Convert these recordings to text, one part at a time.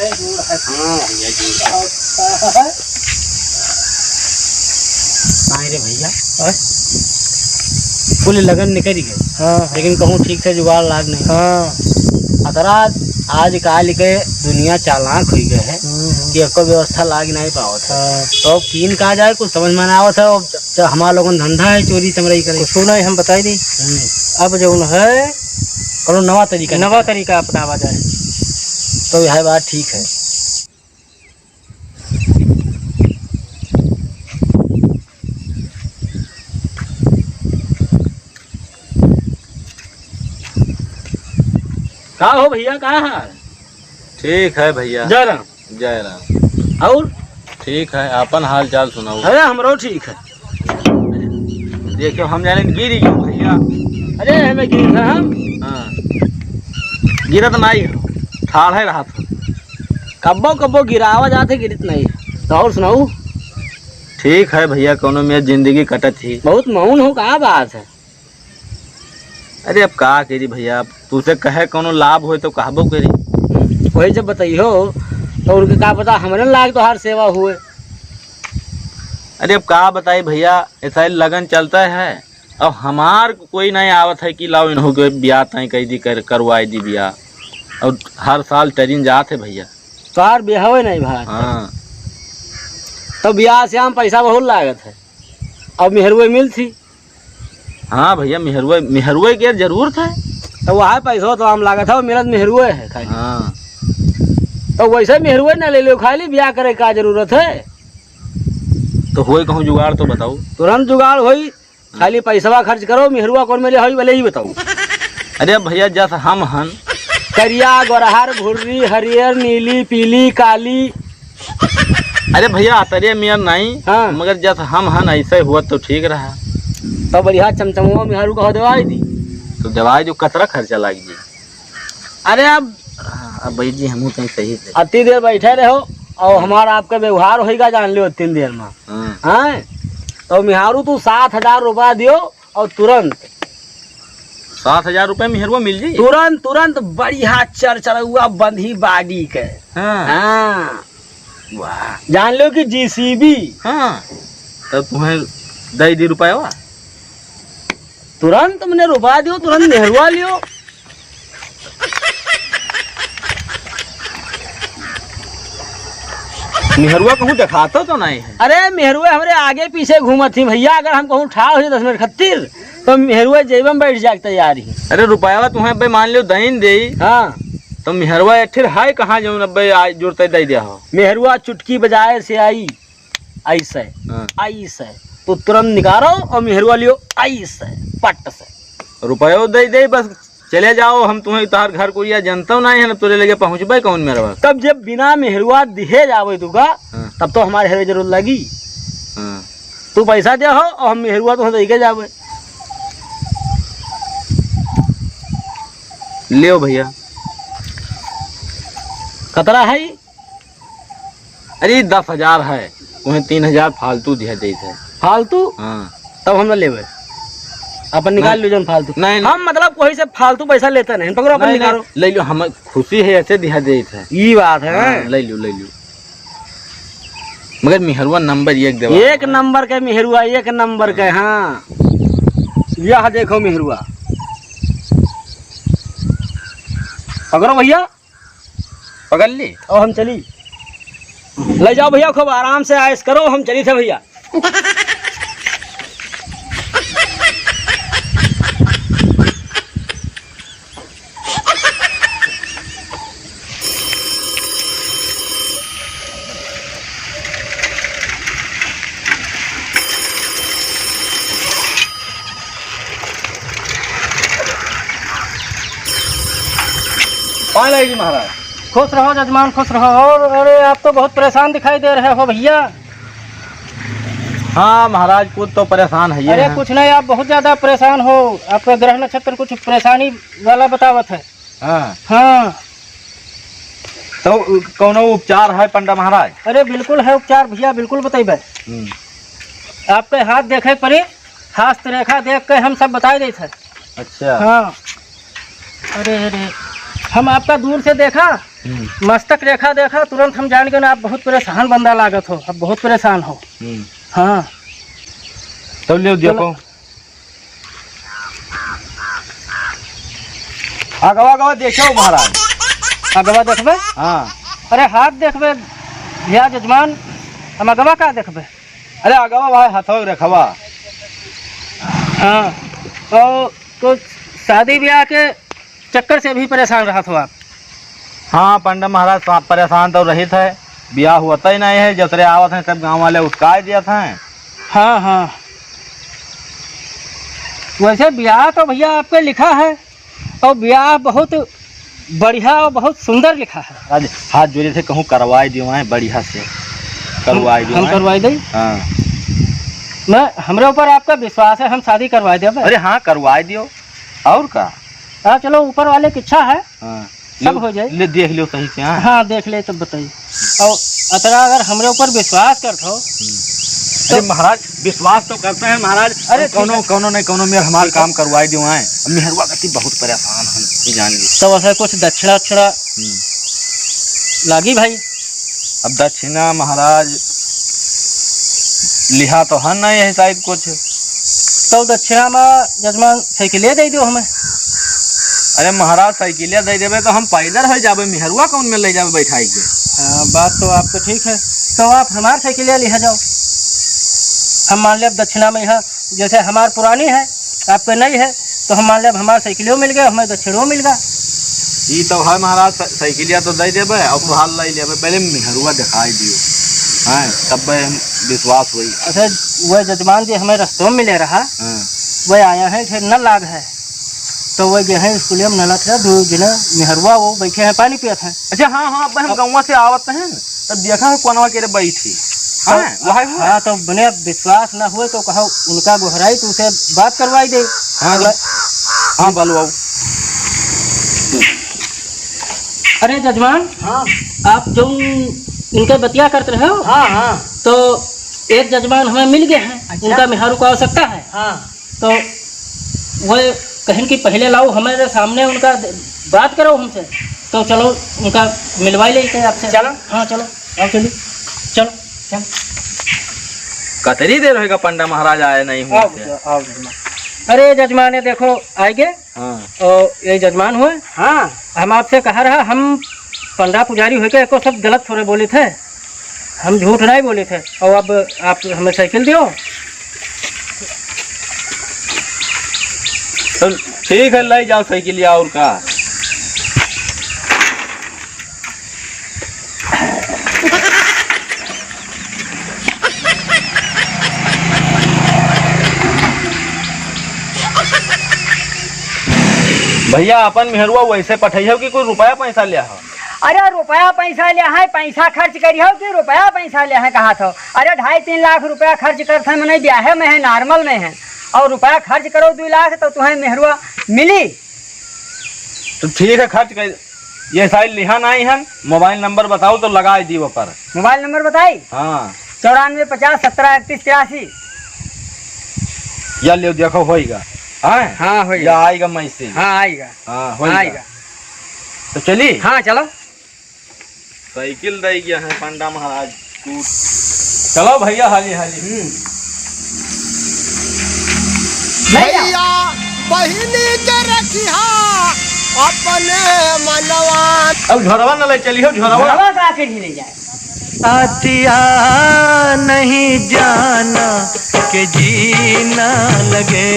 हाँ भैया जी रे भैया कुल लगन निकल गए। हाँ लेकिन कहूँ ठीक से जुगाड़ लाग नहीं। हाँ अतरा आज काल के दुनिया चालाक हो गए है कि आपको व्यवस्था लाग नहीं पावत है। तो किन कहा जाए कुछ समझ में ना आवत है। हमारा लोगन धंधा है चोरी चमराई करे सुना हम बताई दी। अब जो है करो नवा तरीका अपनावा जाए तो यह बात ठीक है। कहा हो भैया कहाँ है? ठीक है भैया। जय राम। जय राम। और ठीक है अपन हाल चाल सुनाओ। अरे हमरो ठीक है। देखियो हम जाने गिरी क्यों भैया? अरे हमें गिर था हम। हाँ गिरत नहीं हो ठाढ़े रहा था। कब्बो कब्बो गिरावा जाते गिरत नहीं। तो और सुनाऊ। ठीक है भैया कोनो में जिंदगी कटत थी। बहुत मौन हो कहाँ बात है? अरे अब का करी भैया तुझसे कहे कोनो लाभ हो तो कहबो करी। वही जब बताइयो तो उनके का पता हमारे लाग तो हर सेवा हुए। अरे अब का बताई भैया ऐसा लगन चलता है। अब हमार कोई नहीं आवत है कि लाओ इन्हों के ब्याह तय कही दी करवाई दी ब्याह। और हर साल ट्रेन जाते भैया। तो हर ब्याह नहीं भाई। हाँ तो ब्याह से हम पैसा बहुत लागत है। अब मेहरुए मिल थी। हाँ भैया मेहरुए के जरूरत है। तो वहाँ पैसा तो हम लागत है मेरा मेहरुए है खाली। हाँ तो वैसे मेहरुए ना ले लो खाली ब्याह करे का जरूरत है। तो होए कहूँ जुगाड़ तो बताओ। तुरंत जुगाड़ होई खाली पैसा खर्च करो। मेहरुआ कौन मिले होई भले ही बताओ। अरे भैया जस हम हन करिया गोरहर भुर्री हरियर नीली पीली काली। अरे भैया अतरे मियाँ नहीं। हाँ मगर जस हम हन ऐसे हुआ तो ठीक रहा। तो बढ़िया चमचमुआ मेहरू का दवाई दी। तो दवाई जो कतरा खर्चा लाग जी। अरे अब भाई जी हम सही थे। अति देर बैठे रहो और हमारा आपका व्यवहार होगा जान लो 3 देर में। हाँ तो मेहरू तू 7,000 रुपया दियो और तुरंत 7,000 रुपये मेहरुआ मिल जी। तुरंत बढ़िया चरचरुआ बंधी बाडी के। हाँ वाह जान लो कि जीसीबी। हाँ तब तुम्हें दे दी रुपया हुआ। तुरंत मैंने रुपया दियो तुरंत मेहरुआ लियो। मेहरुआ कहूँ दिखाता तो नहीं है। अरे मेहरुए हमारे आगे पीछे घूमत थी भैया। अगर हम कहूँ ठाड़ हो जाए 10 मिनट खातिर तो मेहरुए जेब में बैठ जाए तैयार ही। अरे रुपया तुम्हें भाई मान लो दहीन दे। हाँ तो मेहरुआ एठिर है कहाँ जो नब्बे जुड़ते दे दिया हो। मेहरुआ चुटकी बजाए से आई ऐसे ऐसे तो तुरंत निकालो और मेहरुआ लियो ऐसे पट से। रुपया दे बस चले जाओ। हम तुम्हें तार घर को या जनता नहीं है ना तुरे लगे पहुँचबे कौन मेरा। तब जब बिना मेहरुआ दिहे जावे तुका तब तो हमारे हेरे जरूर लगी। तू पैसा दे हो और हम मेहरुआ तो दे के जावे। लियो भैया। कतरा है? अरे 10,000 है तुम्हें 3,000 फालतू दिया दे थे। फालतू? हाँ तब हम ना लेवे अपन निकाल लो जन फालतू। नहीं हम मतलब कोई से फालतू पैसा लेते नहीं। पकड़ो अपन निकालो। ले लो हम खुशी है ऐसे दिया दे थे। ये बात है। हाँ, ले लो मगर मेहरुआ नंबर 1 दे। 1 नंबर के मेहरुआ 1 नंबर के। हाँ यह देखो मेहरुआ। पकड़ो भैया पकड़ ली और हम चली। ले जाओ भैया खूब आराम से आयस करो। हम चली थे भैया। जी महाराज। खुश रहो जजमान खुश रहो। और अरे आप तो बहुत परेशान दिखाई दे रहे हो भैया। हाँ महाराज कुछ तो परेशान है। अरे कुछ नहीं आप बहुत ज्यादा परेशान हो। आपका ग्रह नक्षत्र कुछ परेशानी वाला बतावत है। हाँ तो कौनो उपचार है पंडा महाराज? अरे बिल्कुल है उपचार भैया बिल्कुल बताइए। आपके हाथ देखे पड़े हस्त रेखा देख के हम सब बताए देते। अच्छा। हाँ अरे अरे हम आपका दूर से देखा, मस्तक रेखा देखा, तुरंत हम जान गए ना आप बहुत परेशान बंदा लागत हो, अब बहुत परेशान हो। हाँ तो ले देखो अगवा देखो महाराज, अगवा देखबे? हाँ। अरे हाथ देखबे भैया जजमान, हम अगवा का देखबे? अरे अगवा भाई हाथों रखवा। हाँ तो शादी ब्याह के चक्कर से भी परेशान रहा था आप? हाँ पंडित महाराज परेशान तो रहित है, ब्याह होता ही नहीं है, जतरे आवत हैं सब गांव वाले उठका दिया था। हाँ हाँ वैसे ब्याह तो भैया आपके लिखा है, और ब्याह बहुत बढ़िया और बहुत सुंदर लिखा है। आज हाथ जोड़े थे कहूँ करवाई दियो हैं, बढ़िया से करवाई दियो। हम करवाई दें? हाँ मैं, हमरे ऊपर आपका विश्वास है, हम शादी करवा दे। अरे हाँ करवाई दियो, और का। हाँ चलो, ऊपर वाले की इच्छा है। हाँ सब हो जाए। ले देख लो सही से। हाँ हाँ देख ले तब बताइए। और अतरा अगर हमरे ऊपर विश्वास करते हो अरे महाराज विश्वास तो करते हैं महाराज। अरे कौनो कौनो नहीं कौनो मेरे हमारे काम करवाई दियो हैं। मेहरवा कति बहुत परेशान हम जान ली। तो वैसे कुछ दक्षिणा उक्षिणा लागी भाई? अब दक्षिणा महाराज लिहा तो है नहीं है शायद कुछ। तो दक्षिणा में जजमान साइकिले दे दो हमें। अरे महाराज साइकिलिया दे देवे तो हम पैदल हो जावे, मेहरुआ कौन में ले जावे बैठाई के। हाँ बात तो आपको ठीक है, तो आप हमारे साइकिलिया लिहा जाओ। हम मान ले दक्षिणा में यहाँ जैसे हमार पुरानी है आपके नहीं है, तो हम मान ले हमारे साइकिलियों मिल गए, हमें दक्षिणों मिल गया। ये तो है महाराज, साइकिलिया तो दे देवे और फुहाल ले लेवे, पहले मेहरुआ दिखाई दियो। हाँ तब हम विश्वास हुई। अच्छा वह जजमान जी हमें रस्तों में मिले रहा, वह आया है फिर न लाग है, तो वह गए हैं स्कूल में नला था दो जिले मेहरुआ, वो बैठे हैं पानी पिया था। अच्छा हाँ हाँ अब हम गाँव से आवत हैं तब देखा है कोनवा के बैठी। हाँ तो बने विश्वास न हुए तो कहो उनका गोहराई तो उसे बात करवाई दे। हाँ बोलो। अरे जजमान, हाँ आप जो इनके बतिया करते रहे हो, हाँ हाँ तो एक जजमान हमें मिल गए हैं। अच्छा? उनका मेहरू को आवश्यकता है। हाँ तो वह कहें कि पहले लाओ हमारे सामने, उनका बात करो हमसे, तो चलो उनका मिलवाई लेते हैं आपसे। चलो। हाँ चलो आओ चलिए चलो चल। कतरी देर होगा पंडा महाराज आए नहीं हुए थे। आओ जजमान। अरे जजमान देखो आएंगे। हाँ और ये जजमान हुए। हाँ हम आपसे कहा रहा, हम पंडा पुजारी होके एको सब गलत थोड़े बोले थे, हम झूठ नहीं बोले थे। और अब आप हमें साइकिल दियो। तो ठीक है ले जाओ साइकिलिया और का। भैया अपन मेहरुआ वैसे पठाइयो कि कोई रुपया पैसा लिया हो? अरे रुपया पैसा ले है, पैसा खर्च करियो कि रुपया पैसा ले है कहा था? अरे 2.5-3 लाख रुपया खर्च करते मैंने ब्याह में है, नॉर्मल में है, और रुपया खर्च करो 2 लाख तो तुम्हें मेहरुआ मिली। तो ठीक है खर्च कर। ये साइड लिहा नहीं है, मोबाइल नंबर बताओ तो लगा दी वो पर। मोबाइल नंबर बताई? हाँ 94 50 17 31 83। या ले देखो होएगा। हाँ हाँ होएगा। या आएगा मैसेज। हाँ आएगा। हाँ होएगा। आएगा। तो चलिए। हाँ चलो। साइकिल दे गया है पंडा महाराज। चलो भैया हाली हाली। भैया बहिनी के रखिया अपने मनवा। अब झोरवा न ले चलियो, झोरवा झोरवा का के ही ले जाए। आतिया नहीं जाना के जीना लगे।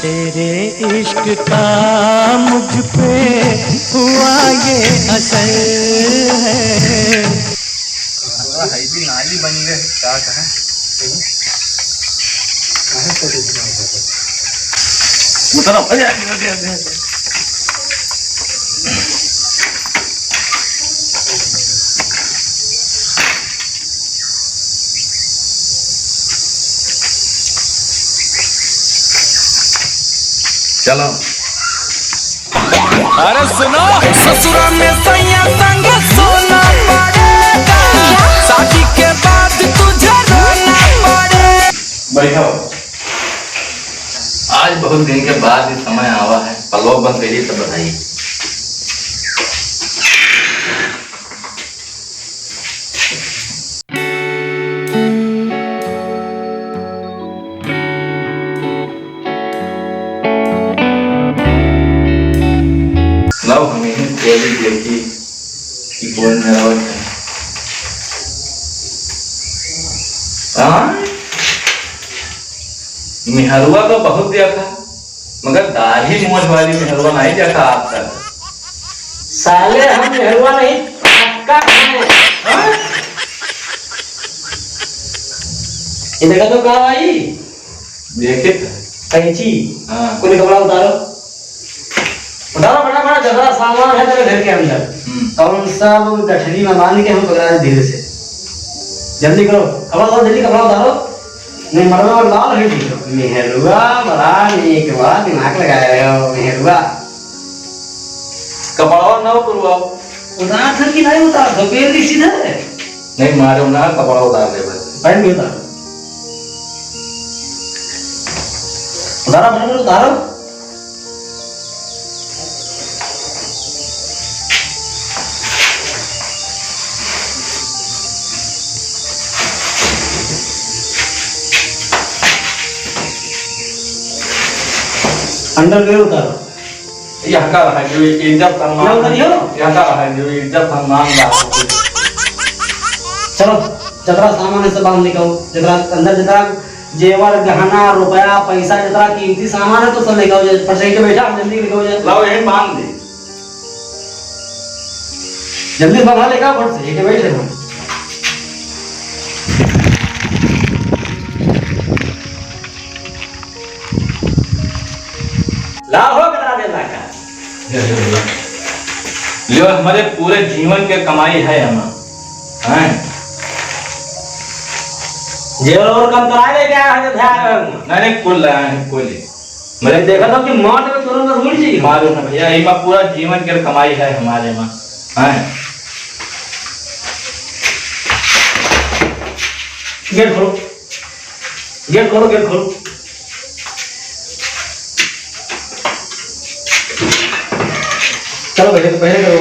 तेरे इश्क का मुझ पे हुआ ये असर है। नाली बन गए क्या कहें। चलो। अरे सुनो, ससुरा में सैया संग सोना पड़ेगा, शादी के बाद तुझे रोना पड़ेगा। बैठो। बहुत दिन के बाद इस समय आवा है, पलवा बंद करिए तब बताइए। लाओ हम ही कोई देखी कि कौन मेरा है। हाँ मेहरुआ तो बहुत देखा, मगर दाढ़ी मूंछ वाली मेहरुआ नहीं देखा आज तक। साले हम मेहरुआ नहीं पक्का है। हाँ? ये देखा तो कहाँ आई देखे कैंची। हाँ कोई कपड़ा उतारो उतारो, बड़ा बड़ा जबरा सामान है तेरे घर के अंदर। कौन सा वो गठरी में बांध के हम पकड़ा रहे धीरे से। जल्दी करो, कपड़ा उतारो, जल्दी कपड़ा उतारो। नहीं मरवा और लाल है ठीक है। मेहरुआ बड़ा एक बार दिमाग लगाया हो मेहरुआ। कपड़ा ना उतरवाओ। उतार सर की नहीं उतार दो, पैर दी सीधा है। नहीं मारो ना, कपड़ा उतार दे बस। पैंट भी उतारो, उतारो पैंट उतारो। अंडरवेयर उतारो। यहाँ का रहा जो इज्जत सम्मान, ना उतारियो। यहाँ का रहा जो इज्जत सम्मान चलो जतरा सामान है सब बांध निकालो। जतरा अंदर जतरा जेवर गहना रुपया पैसा जतरा कीमती सामान है तो सब लेके आओ। पर सही के बैठा जल्दी लेके आओ। लाओ यही बांध दे। जल्दी बांधा लेके आओ, फट से के बैठ रहे हो। लाओ हो कतरा दे लाका। लियो हमारे पूरे जीवन के कमाई है हम हैं। जेवर और कम कराए ले क्या है ध्यान। नहीं कुल लाया है कुल ही। मैंने देखा था कि मौत में तुरंत भूल जी मालूम है भैया, यही में पूरा जीवन की कमाई है हमारे में हैं। गेट खोलो, गेट खोलो, गेट खोलो। चलो भैया तो पहले करो।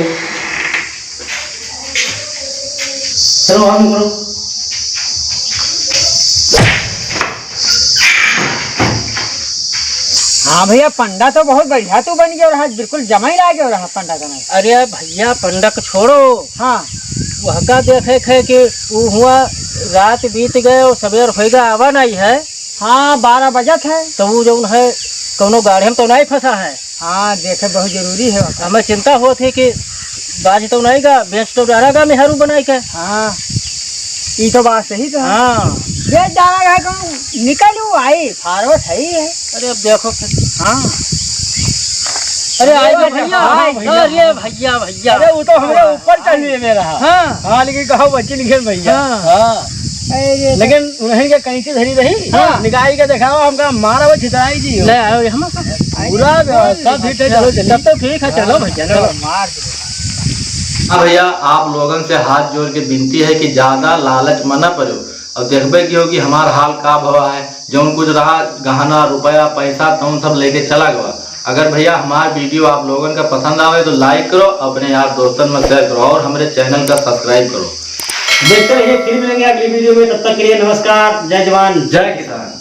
चलो हम करो। हाँ भैया पंडा तो बहुत बढ़िया तो बन गया रहा, बिल्कुल जमा ही ला गया रहा पंडा का नहीं। अरे भैया पंडा को छोड़ो, हाँ वह का देखे है कि वो हुआ रात बीत गए और सवेर होएगा आवा नहीं है। हाँ 12 बजत है। तो वो जो है कोनो गाड़ी में तो नहीं फंसा है। हाँ देखे बहुत जरूरी है। हमें चिंता होती है कि बाज तो नहीं गा बेच तो डालेगा मेहरू बनाई के। हाँ ये तो बात सही तो है। हाँ बेच डाला है कहूँ निकलू आई फारवर्ड है ही है। अरे अब देखो फिर। हाँ अरे अरे आइए भैया, भैया, अरे भैया भैया। अरे वो तो हमारे ऊपर चढ़िए मेरा। हाँ हाँ लेकिन कहा बच्ची लिखे भैया। हाँ अरे लेकिन उन्हें के कैंची धरी रही। हाँ। निकाई के दिखाओ हमका मारा वो छितराई जी ले आओ हम पूरा व्यवस्था ठीक है। चलो तब तो ठीक है, चलो भैया चलो। मार दो। हाँ भैया, आप लोगन से हाथ जोड़ के विनती है कि ज्यादा लालच मना करो और देखबे की होगी हमार हाल का भवा है। जो कुछ रहा गहना रुपया पैसा तो सब लेके चला गया। अगर भैया हमार वीडियो आप लोगन का पसंद आवे तो लाइक करो, अपने यार दोस्तों में शेयर करो और हमारे चैनल का सब्सक्राइब करो। देखते रहिए, फिर मिलेंगे अगली वीडियो में। तब तक के लिए नमस्कार, जय जवान जय किसान।